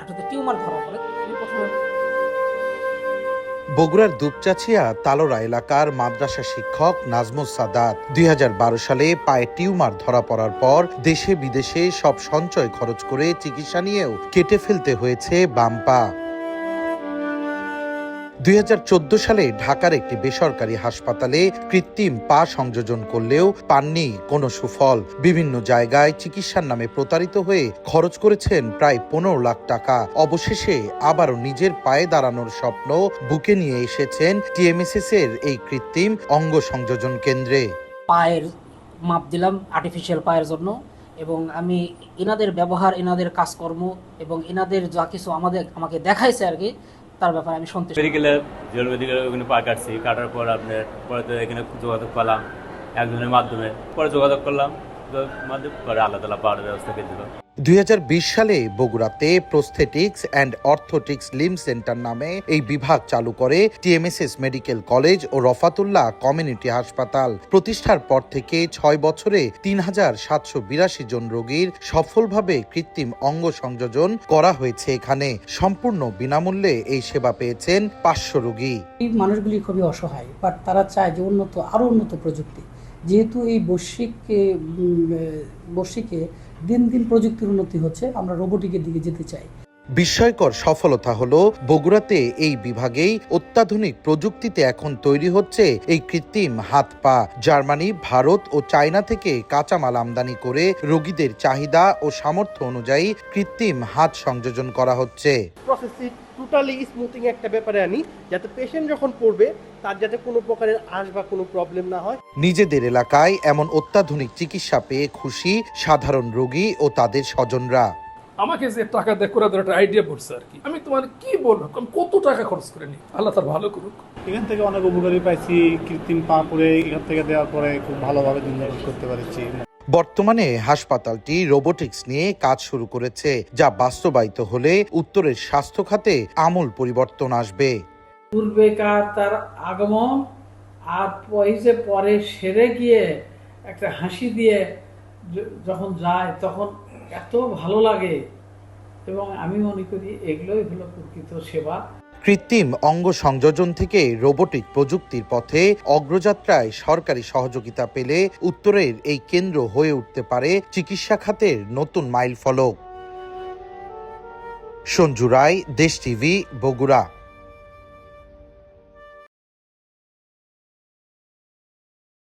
হাঁটুতে টিউমার ধরা পড়ে। আমি প্রথমে বগুড়ার দুপচাচিয়া তালোড়া এলাকার মাদ্রাসা শিক্ষক নাজমুস সাদাত ২০১২ সালে পায়ে টিউমার ধরা পড়ার পর দেশে বিদেশে সব সঞ্চয় খরচ করে চিকিৎসা নিয়েও কেটে ফেলতে হয়েছে বাম পা। ২০১৪ সালে ঢাকার একটি বেসরকারি হাসপাতালে কৃত্রিম পা সংযোজন করলেও পাননি কোনো সুফল। বিভিন্ন জায়গায় চিকিৎসার নামে প্রতারিত হয়ে খরচ করেছেন প্রায় ১৫ লাখ টাকা। অবশেষে আবারও নিজের পায়ে দাঁড়ানোর স্বপ্ন বুকে নিয়ে এসেছেন টিএমএসএস এর এই কৃত্রিম অঙ্গ সংযোজন কেন্দ্রে। পায়ের মাপ দিলাম আর্টিফিশিয়াল পায়ের জন্য, এবং আমি এনাদের ব্যবহার, এনাদের কাজকর্ম এবং এনাদের যা কিছু আমাকে দেখাইছে আর কি, তার ব্যাপারে আমি সন্তুষ্ট। মেডিকেলে ওখানে পা কাটছি, কাটার পর আপনার পরে তো এখানে যোগাযোগ করলাম একজনের মাধ্যমে, পরে যোগাযোগ করলাম পরে আল্লাহ তালা পাওয়ার ব্যবস্থা করে দিল। ২০২০ সালে বগুড়াতে prosthetics and orthotics limb centre নামে এই বিভাগ চালু করে টিএমএসএস মেডিকেল কলেজ ও রফাতুল্লাহ কমিউনিটি হাসপাতাল। প্রতিষ্ঠার পর থেকে ৬ বছরে ৩,৭৮২ জন রোগীর সফলভাবে কৃত্রিম অঙ্গ সংযোজন করা হয়েছে এখানে। সম্পূর্ণ বিনামূল্যে এই সেবা পেয়েছেন ৫০০ রোগী। এই মানুষগুলি খুবই অসহায়, বাট তারা চায় যে আরো উন্নত প্রযুক্তি, যেহেতু এই বৈশ্বিকে দিন দিন প্রযুক্তির উন্নতি হচ্ছে, আমরা রোবোটিকের দিকে যেতে চাই। বিস্ময়কর সফলতা হলো বগুড়াতে এই বিভাগেই অত্যাধুনিক প্রযুক্তিতে এখন তৈরি হচ্ছে এই কৃত্রিম হাত পা। জার্মানি, ভারত ও চায়না থেকে কাঁচামাল আমদানি করে রোগীদের চাহিদা ও সামর্থ্য অনুযায়ী কৃত্রিম হাত সংযোজন করা হচ্ছে। প্রসেসটি টোটালি স্মুথিং একটা ব্যাপারে আনি, যাতে পেশেন্ট যখন পড়বে তার যাতে কোনো প্রকারের আঁশ বা কোনো প্রবলেম না হয়। নিজেদের এলাকায় এমন অত্যাধুনিক চিকিৎসা পেয়ে খুশি সাধারণ রোগী ও তাদের স্বজনরা। আমাকে যে টাকা দিয়ে করে একটা আইডিয়া পড়ছে আর কি, আমি তোমার কি বলবো, কত টাকা খরচ করে নি, আল্লাহ তার ভালো করুক। এখান থেকে অনেক উপকারী পাইছি, কৃত্রিম পা করে এখান থেকে দেওয়ার পরে খুব ভালোভাবে দিন যাপন করতে পারছি। বর্তমানে হাসপাতালটি রোবোটিক্স নিয়ে কাজ শুরু করেছে, যা বাস্তবায়িত হলে উত্তরের স্বাস্থ্য খাতে আমূল পরিবর্তন আসবে। পূর্বেকার তার আগমন আর পরে সেরে গিয়ে একটা হাসি দিয়ে যখন যায় তখন এত ভালো লাগে, এবং আমি মনে করি এগুলোই হলো প্রকৃত সেবা। কৃত্রিম অঙ্গ সংযোজন থেকে রোবোটিক প্রযুক্তির পথে অগ্রযাত্রায় সরকারি সহযোগিতা পেলে উত্তরের এই কেন্দ্র হয়ে উঠতে পারে চিকিৎসা খাতের নতুন মাইলফলক। সঞ্জু রায়, দেশ টিভি, বগুড়া।